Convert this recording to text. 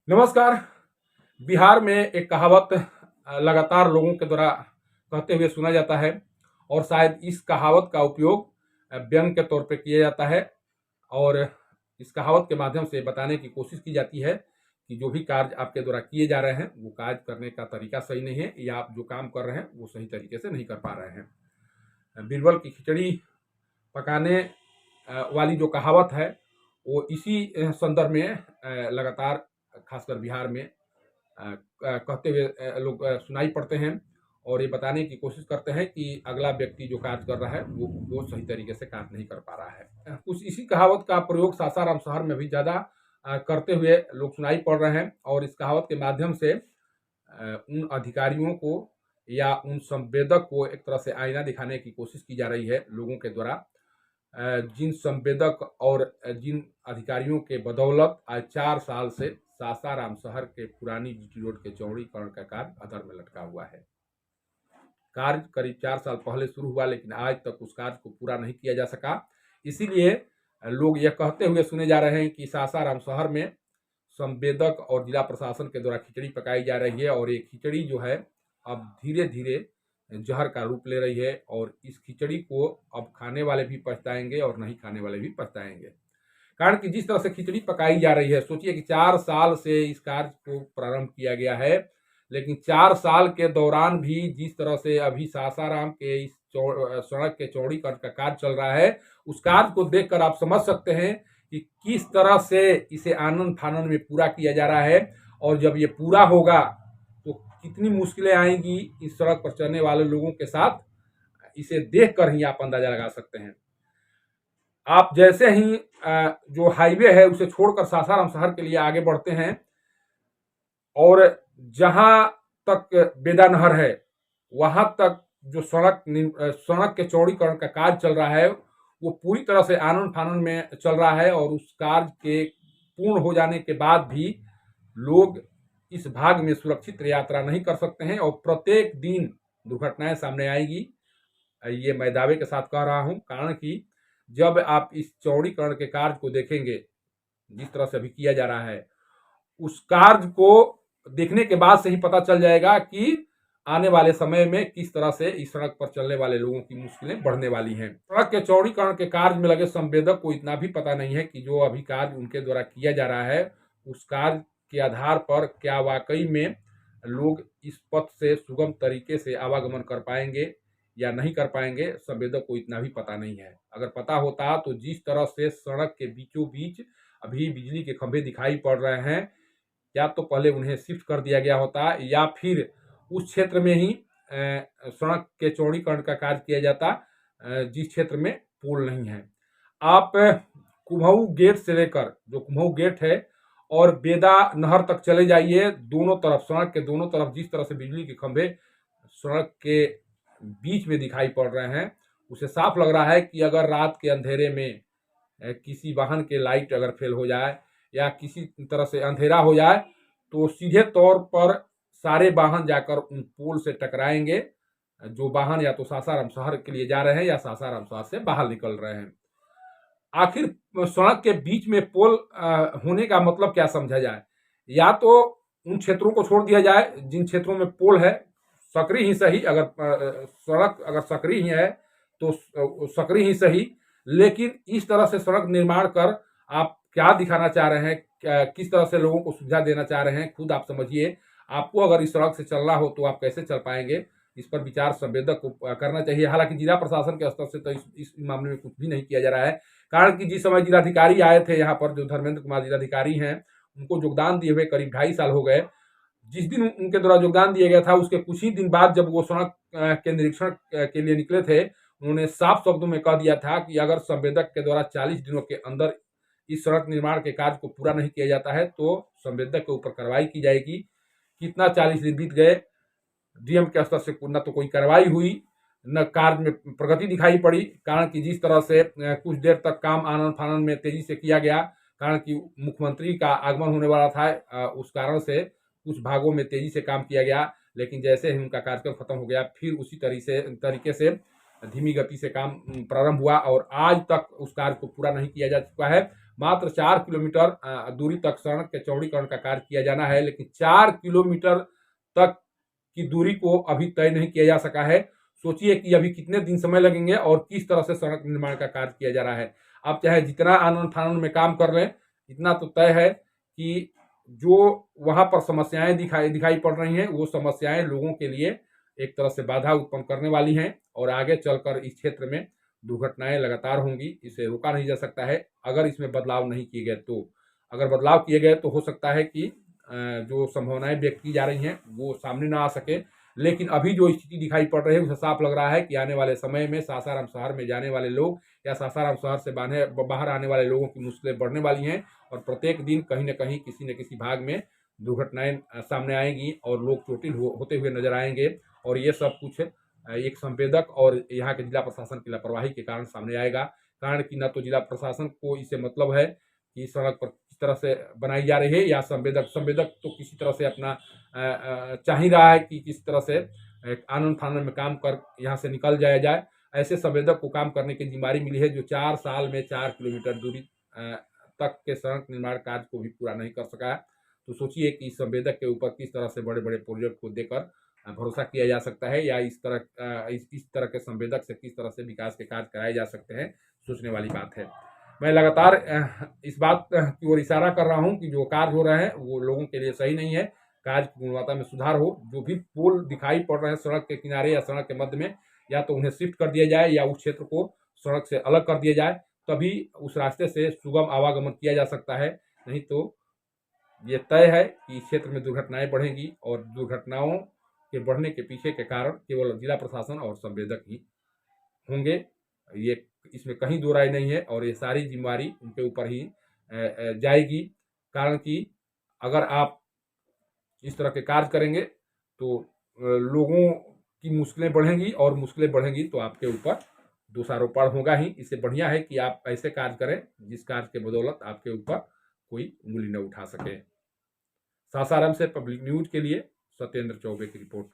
नमस्कार। बिहार में एक कहावत लगातार लोगों के द्वारा कहते हुए सुना जाता है और शायद इस कहावत का उपयोग व्यंग के तौर पे किया जाता है और इस कहावत के माध्यम से बताने की कोशिश की जाती है कि जो भी कार्य आपके द्वारा किए जा रहे हैं वो कार्य करने का तरीका सही नहीं है या आप जो काम कर रहे हैं वो सही तरीके से नहीं कर पा रहे हैं। बीरबल की खिचड़ी पकाने वाली जो कहावत है वो इसी संदर्भ में लगातार खासकर बिहार में कहते हुए लोग सुनाई पड़ते हैं और ये बताने की कोशिश करते हैं कि अगला व्यक्ति जो कार्य कर रहा है वो सही तरीके से कार्य नहीं कर पा रहा है। कुछ इसी कहावत का प्रयोग सासाराम शहर में भी ज़्यादा करते हुए लोग सुनाई पड़ रहे हैं और इस कहावत के माध्यम से उन अधिकारियों को या उन संवेदक को एक तरह से आईना दिखाने की कोशिश की जा रही है लोगों के द्वारा। जिन संवेदक और जिन अधिकारियों के बदौलत आज 4 साल से सासाराम शहर के पुरानी जीटी रोड के चौड़ीकरण का कार्य अधर में लटका हुआ है। कार्य करीब 4 साल पहले शुरू हुआ लेकिन आज तक उस कार्य को पूरा नहीं किया जा सका। इसीलिए लोग यह कहते हुए सुने जा रहे हैं कि सासाराम शहर में संवेदक और जिला प्रशासन के द्वारा खिचड़ी पकाई जा रही है और ये खिचड़ी जो है अब धीरे धीरे जहर का रूप ले रही है और इस खिचड़ी को अब खाने वाले भी पछताएंगे और नहीं खाने वाले भी पछताएंगे। कारण कि जिस तरह से खिचड़ी पकाई जा रही है, सोचिए कि 4 साल से इस कार्य को प्रारंभ किया गया है, लेकिन 4 साल के दौरान भी जिस तरह से अभी सासाराम के इस सड़क के चौड़ीकरण का कार्य चल रहा है, उस कार्य को देखकर आप समझ सकते हैं कि किस तरह से इसे आनन फानन में पूरा किया जा रहा है और जब ये पूरा होगा तो कितनी मुश्किलें आएंगी इस सड़क पर चलने वाले लोगों के साथ, इसे देखकर ही आप अंदाजा लगा सकते हैं। आप जैसे ही जो हाईवे है उसे छोड़कर सासाराम शहर के लिए आगे बढ़ते हैं और जहां तक बेदा नहर है वहां तक जो सड़क के चौड़ीकरण का कार्य चल रहा है वो पूरी तरह से आनन फानन में चल रहा है और उस कार्य के पूर्ण हो जाने के बाद भी लोग इस भाग में सुरक्षित यात्रा नहीं कर सकते हैं और प्रत्येक दिन दुर्घटनाएं सामने आएगी। ये मैं दावे के साथ कह रहा हूं, कारण कि जब आप इस चौड़ीकरण के कार्य को देखेंगे जिस तरह से अभी किया जा रहा है, उस कार्य को देखने के बाद से ही पता चल जाएगा कि आने वाले समय में किस तरह से इस सड़क पर चलने वाले लोगों की मुश्किलें बढ़ने वाली हैं। सड़क के चौड़ीकरण के कार्य में लगे संवेदक को इतना भी पता नहीं है कि जो अभी कार्य उनके द्वारा किया जा रहा है उस कार्य के आधार पर क्या वाकई में लोग इस पथ से सुगम तरीके से आवागमन कर पाएंगे या नहीं कर पाएंगे। संवेदक को इतना भी पता नहीं है। अगर पता होता तो जिस तरह से सड़क के बीचों बीच अभी बिजली के खंभे दिखाई पड़ रहे हैं, या तो पहले उन्हें शिफ्ट कर दिया गया होता या फिर उस क्षेत्र में ही सड़क के चौड़ीकरण का कार्य किया जाता जिस क्षेत्र में पुल नहीं है। आप कुम्हऊ गेट से लेकर जो कुम्हऊ गेट है और बेदा नहर तक चले जाइए, दोनों तरफ सड़क के दोनों तरफ जिस तरह से बिजली के खंभे सड़क के बीच में दिखाई पड़ रहे हैं, उसे साफ लग रहा है कि अगर रात के अंधेरे में किसी वाहन के लाइट अगर फेल हो जाए या किसी तरह से अंधेरा हो जाए तो सीधे तौर पर सारे वाहन जाकर उन पोल से टकराएंगे, जो वाहन या तो सासाराम शहर के लिए जा रहे हैं या सासाराम शहर से बाहर निकल रहे हैं। आखिर सड़क के बीच में पोल होने का मतलब क्या समझा जाए? या तो उन क्षेत्रों को छोड़ दिया जाए जिन क्षेत्रों में पोल है, सकरी ही सही, अगर सड़क अगर सकरी ही है तो सकरी ही सही, लेकिन इस तरह से सड़क निर्माण कर आप क्या दिखाना चाह रहे हैं, किस तरह से लोगों को सुविधा देना चाह रहे हैं, खुद आप समझिए। आपको अगर इस सड़क से चलना हो तो आप कैसे चल पाएंगे, इस पर विचार संवेदक को करना चाहिए। हालांकि जिला प्रशासन के स्तर से तो इस मामले में कुछ भी नहीं किया जा रहा है, कारण कि जिस समय जिलाधिकारी आए थे यहाँ पर, जो धर्मेंद्र कुमार जिलाधिकारी हैं, उनको योगदान दिए हुए करीब 2.5 साल हो गए। जिस दिन उनके द्वारा योगदान दिया गया था उसके कुछ ही दिन बाद जब वो सड़क के निरीक्षण के लिए निकले थे, उन्होंने साफ शब्दों में कह दिया था कि अगर संवेदक के द्वारा 40 दिनों के अंदर इस सड़क निर्माण के कार्य को पूरा नहीं किया जाता है तो संवेदक के ऊपर कार्रवाई की जाएगी। कितना 40 दिन बीत गए, डीएम के स्तर से न तो कोई कार्रवाई हुई न कार्य में प्रगति दिखाई पड़ी, कारण कि जिस तरह से कुछ देर तक काम आनन फानन में तेजी से किया गया, कारण कि मुख्यमंत्री का आगमन होने वाला था, उस कारण से कुछ भागों में तेजी से काम किया गया, लेकिन जैसे ही उनका कार्यक्रम खत्म हो गया फिर उसी तरीके से धीमी गति से काम प्रारंभ हुआ और आज तक उस कार्य को पूरा नहीं किया जा चुका है। मात्र 4 किलोमीटर दूरी तक सड़क के चौड़ीकरण का कार्य किया जाना है, लेकिन 4 किलोमीटर तक की दूरी को अभी तय नहीं किया जा सका है। सोचिए कि अभी कितने दिन समय लगेंगे और किस तरह से सड़क निर्माण का कार्य किया जा रहा है। आप चाहे जितना आनन फानन में काम कर लें, इतना तो तय है कि जो वहां पर समस्याएं दिखाई पड़ रही हैं, वो समस्याएं लोगों के लिए एक तरह से बाधा उत्पन्न करने वाली हैं और आगे चलकर इस क्षेत्र में दुर्घटनाएं लगातार होंगी। इसे रोका नहीं जा सकता है अगर इसमें बदलाव नहीं किए गए तो। अगर बदलाव किए गए तो हो सकता है कि जो संभावनाएं व्यक्त की जा रही हैं वो सामने ना आ सके, लेकिन अभी जो स्थिति दिखाई पड़ रही है उसे साफ लग रहा है कि आने वाले समय में सासाराम शहर में जाने वाले लोग या सासाराम शहर से बाहर आने वाले लोगों की मुश्किलें बढ़ने वाली हैं और प्रत्येक दिन कहीं न कहीं किसी न किसी भाग में दुर्घटनाएं सामने आएंगी और लोग चोटिल होते हुए नजर आएंगे। और ये सब कुछ एक संवेदक और यहाँ के जिला प्रशासन की लापरवाही के कारण सामने आएगा। कारण कि न तो जिला प्रशासन को इससे मतलब है कि सड़क पर किस तरह से बनाई जा रही है, या संवेदक तो किसी तरह से अपना चाह ही रहा है कि किस तरह से आनन फानन में काम कर यहाँ से निकल जाया जाए। ऐसे संवेदक को काम करने की जिम्मेदारी मिली है जो 4 साल में 4 किलोमीटर दूरी तक के सड़क निर्माण कार्य को भी पूरा नहीं कर सका है। तो सोचिए कि इस संवेदक के ऊपर किस तरह से बड़े बड़े प्रोजेक्ट को देकर भरोसा किया जा सकता है, या इस तरह के संवेदक से किस तरह से विकास के कार्य कराए जा सकते हैं। सोचने वाली बात है। मैं लगातार इस बात की ओर इशारा कर रहा हूं कि जो कार्य हो रहे हैं वो लोगों के लिए सही नहीं है। कार्य की गुणवत्ता में सुधार हो। जो भी पोल दिखाई पड़ रहे हैं सड़क के किनारे या सड़क के मध्य में, या तो उन्हें शिफ्ट कर दिया जाए या उस क्षेत्र को सड़क से अलग कर दिया जाए, तभी उस रास्ते से सुगम आवागमन किया जा सकता है। नहीं तो ये तय है कि इस क्षेत्र में दुर्घटनाएं बढ़ेंगी और दुर्घटनाओं के बढ़ने के पीछे के कारण केवल जिला प्रशासन और संवेदक ही होंगे। ये इसमें कहीं दो राय नहीं है और ये सारी जिम्मेदारी उनके ऊपर ही जाएगी। कारण कि अगर आप इस तरह के कार्य करेंगे तो लोगों की मुश्किलें बढ़ेंगी और मुश्किलें बढ़ेंगी तो आपके ऊपर दोषारोपण होगा ही। इससे बढ़िया है कि आप ऐसे कार्य करें जिस कार्य के बदौलत आपके ऊपर कोई उंगली न उठा सके। सासाराम से पब्लिक न्यूज के लिए सत्येंद्र चौबे की रिपोर्ट।